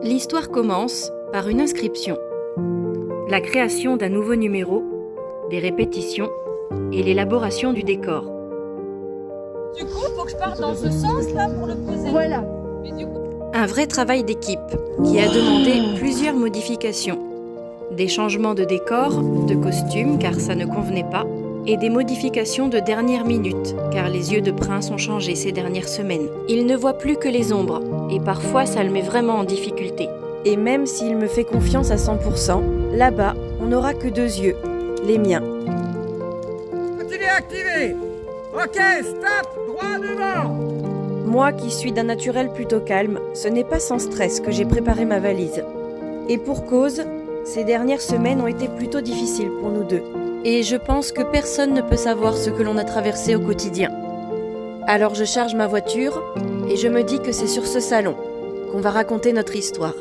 L'histoire commence par une inscription, la création d'un nouveau numéro, des répétitions et l'élaboration du décor. Du coup, il faut que je parte dans ce sens-là pour le poser. Voilà. Mais du coup... Un vrai travail d'équipe qui a demandé plusieurs modifications. Des changements de décor, de costumes car ça ne convenait pas, et des modifications de dernière minute car les yeux de Prince ont changé ces dernières semaines. Il ne voit plus que les ombres et parfois ça le met vraiment en difficulté. Et même s'il me fait confiance à 100%, là-bas, on n'aura que 2 yeux, les miens. Continuez à activer. Ok, stop, droit devant. Moi qui suis d'un naturel plutôt calme, ce n'est pas sans stress que j'ai préparé ma valise. Et pour cause, ces dernières semaines ont été plutôt difficiles pour nous deux. Et je pense que personne ne peut savoir ce que l'on a traversé au quotidien. Alors je charge ma voiture et je me dis que c'est sur ce salon qu'on va raconter notre histoire.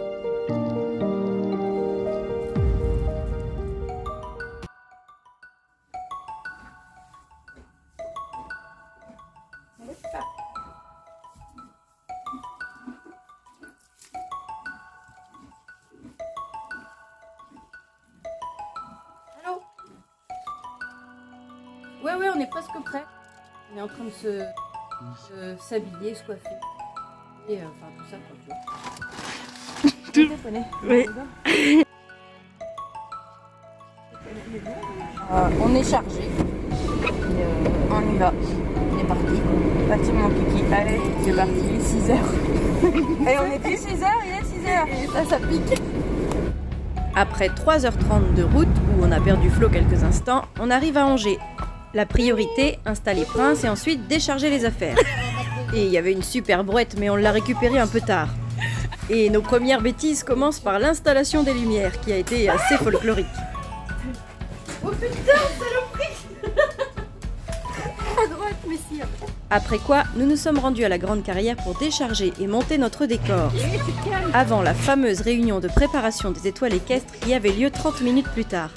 Ouais, on est presque prêt. On est en train de s'habiller, se coiffer. Et enfin tout ça quoi, tu vois. Oui. On est chargé. Et, on y va. On est parti. Bâtiment Kiki, allez, c'est parti, 6h. Et on est plus 6h, il est 6h. Et ça pique. Après 3h30 de route, où on a perdu Flo quelques instants, on arrive à Angers. La priorité, installer Prince et ensuite décharger les affaires. Et il y avait une super brouette, mais on l'a récupérée un peu tard. Et nos premières bêtises commencent par l'installation des lumières, qui a été assez folklorique. Oh putain, saloperie. À droite, messire. Après quoi, nous nous sommes rendus à la grande carrière pour décharger et monter notre décor. Avant la fameuse réunion de préparation des étoiles équestres qui avait lieu 30 minutes plus tard.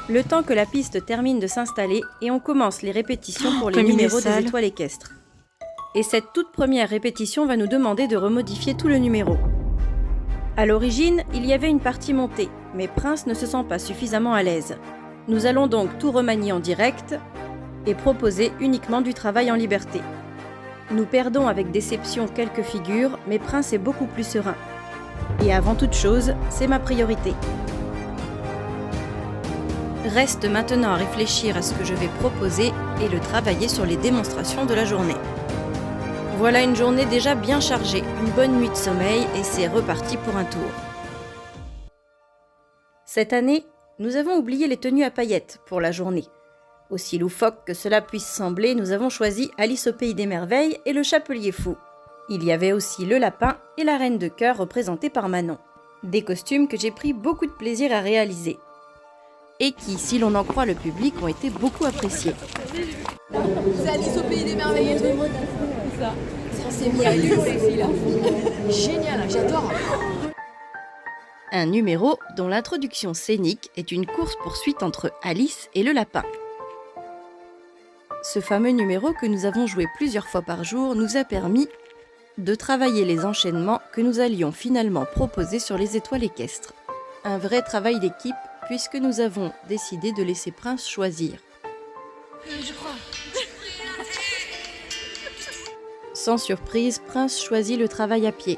Le temps que la piste termine de s'installer et on commence les répétitions pour les numéros des étoiles équestres. Et cette toute première répétition va nous demander de remodifier tout le numéro. À l'origine, il y avait une partie montée, mais Prince ne se sent pas suffisamment à l'aise. Nous allons donc tout remanier en direct et proposer uniquement du travail en liberté. Nous perdons avec déception quelques figures, mais Prince est beaucoup plus serein. Et avant toute chose, c'est ma priorité. Reste maintenant à réfléchir à ce que je vais proposer et le travailler sur les démonstrations de la journée. Voilà une journée déjà bien chargée, une bonne nuit de sommeil et c'est reparti pour un tour. Cette année, nous avons oublié les tenues à paillettes pour la journée. Aussi loufoque que cela puisse sembler, nous avons choisi Alice au pays des merveilles et le chapelier fou. Il y avait aussi le lapin et la reine de cœur représentée par Manon. Des costumes que j'ai pris beaucoup de plaisir à réaliser. Et qui, si l'on en croit le public, ont été beaucoup appréciés. C'est Alice au pays des merveilles et tout. Ça c'est mis à l'eau les filles là. Génial, j'adore. Un numéro dont l'introduction scénique est une course-poursuite entre Alice et le lapin. Ce fameux numéro que nous avons joué plusieurs fois par jour nous a permis de travailler les enchaînements que nous allions finalement proposer sur les étoiles équestres. Un vrai travail d'équipe puisque nous avons décidé de laisser Prince choisir. Je crois. Sans surprise, Prince choisit le travail à pied.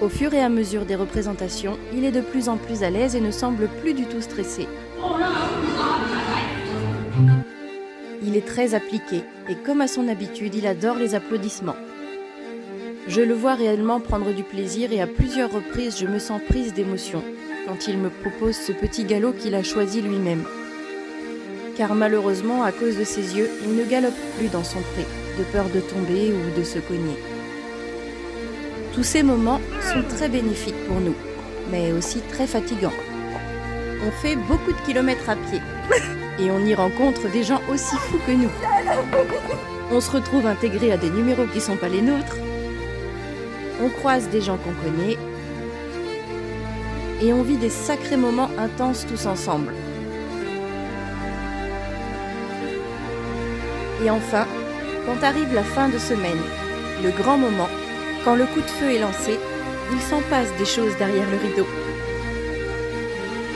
Au fur et à mesure des représentations, il est de plus en plus à l'aise et ne semble plus du tout stressé. Il est très appliqué et comme à son habitude, il adore les applaudissements. Je le vois réellement prendre du plaisir et à plusieurs reprises, je me sens prise d'émotion quand il me propose ce petit galop qu'il a choisi lui-même. Car malheureusement, à cause de ses yeux, il ne galope plus dans son pré, de peur de tomber ou de se cogner. Tous ces moments sont très bénéfiques pour nous, mais aussi très fatigants. On fait beaucoup de kilomètres à pied et on y rencontre des gens aussi fous que nous. On se retrouve intégrés à des numéros qui ne sont pas les nôtres. On croise des gens qu'on connaît et on vit des sacrés moments intenses tous ensemble. Et enfin, quand arrive la fin de semaine, le grand moment, quand le coup de feu est lancé, il s'en passe des choses derrière le rideau.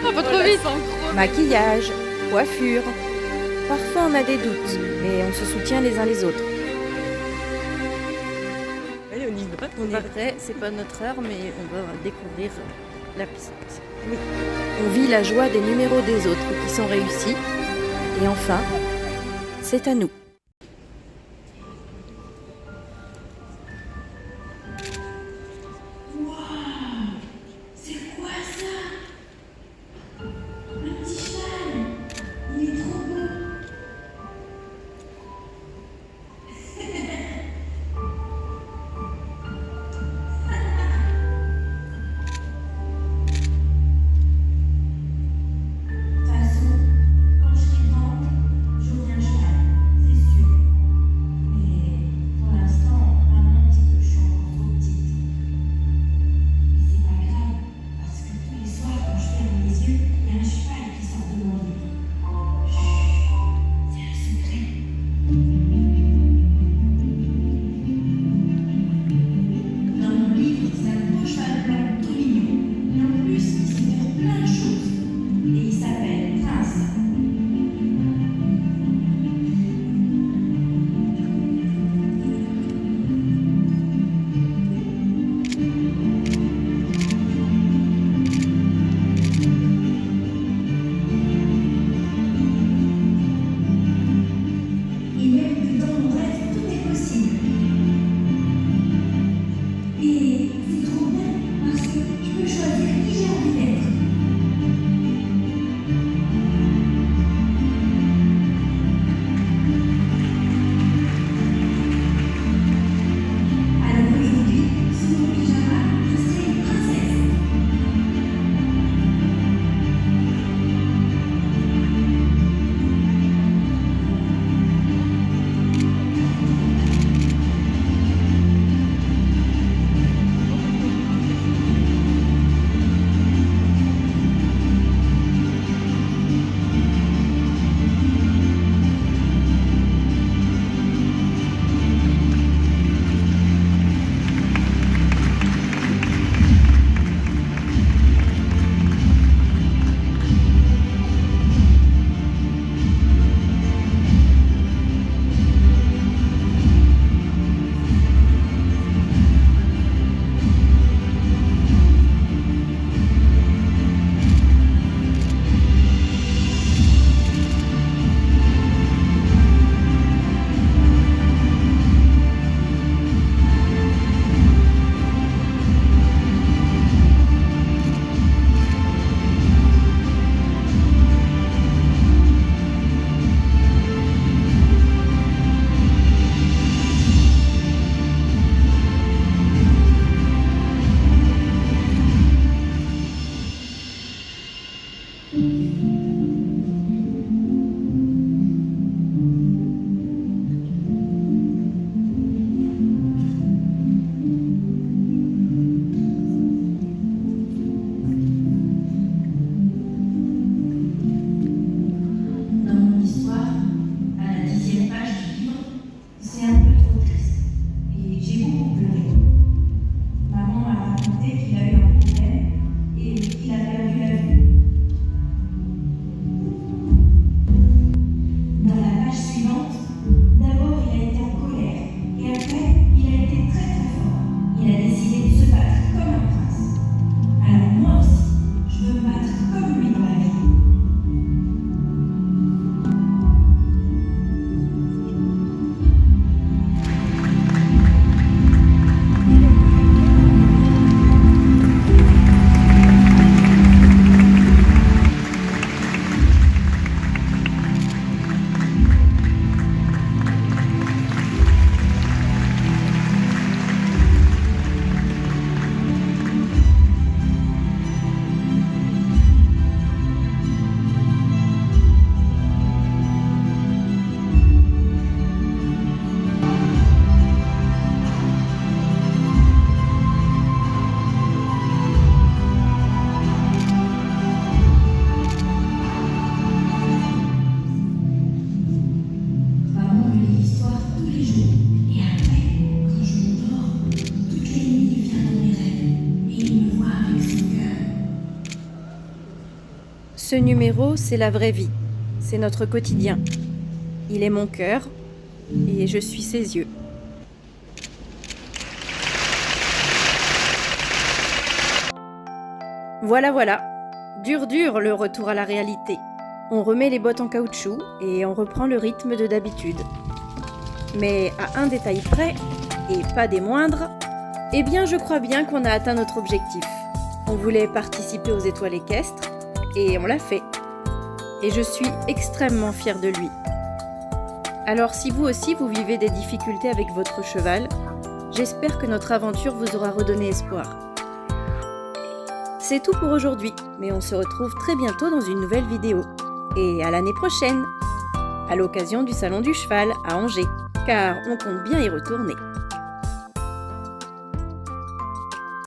Pas trop vite. Maquillage, coiffure. Parfois on a des doutes, mais on se soutient les uns les autres. Allez, on y va. On est prêts, c'est pas notre heure, mais on va découvrir la piste. Oui. On vit la joie des numéros des autres qui sont réussis. Et enfin, c'est à nous. Quand je serai grande, j'aurai un cheval, c'est Ce numéro, c'est la vraie vie. C'est notre quotidien. Il est mon cœur et je suis ses yeux. Voilà. Dur le retour à la réalité. On remet les bottes en caoutchouc et on reprend le rythme de d'habitude. Mais à un détail près, et pas des moindres, eh bien je crois bien qu'on a atteint notre objectif. On voulait participer aux étoiles équestres et on l'a fait. Et je suis extrêmement fière de lui. Alors si vous aussi vous vivez des difficultés avec votre cheval, j'espère que notre aventure vous aura redonné espoir. C'est tout pour aujourd'hui, mais on se retrouve très bientôt dans une nouvelle vidéo. Et à l'année prochaine, à l'occasion du Salon du Cheval à Angers, car on compte bien y retourner.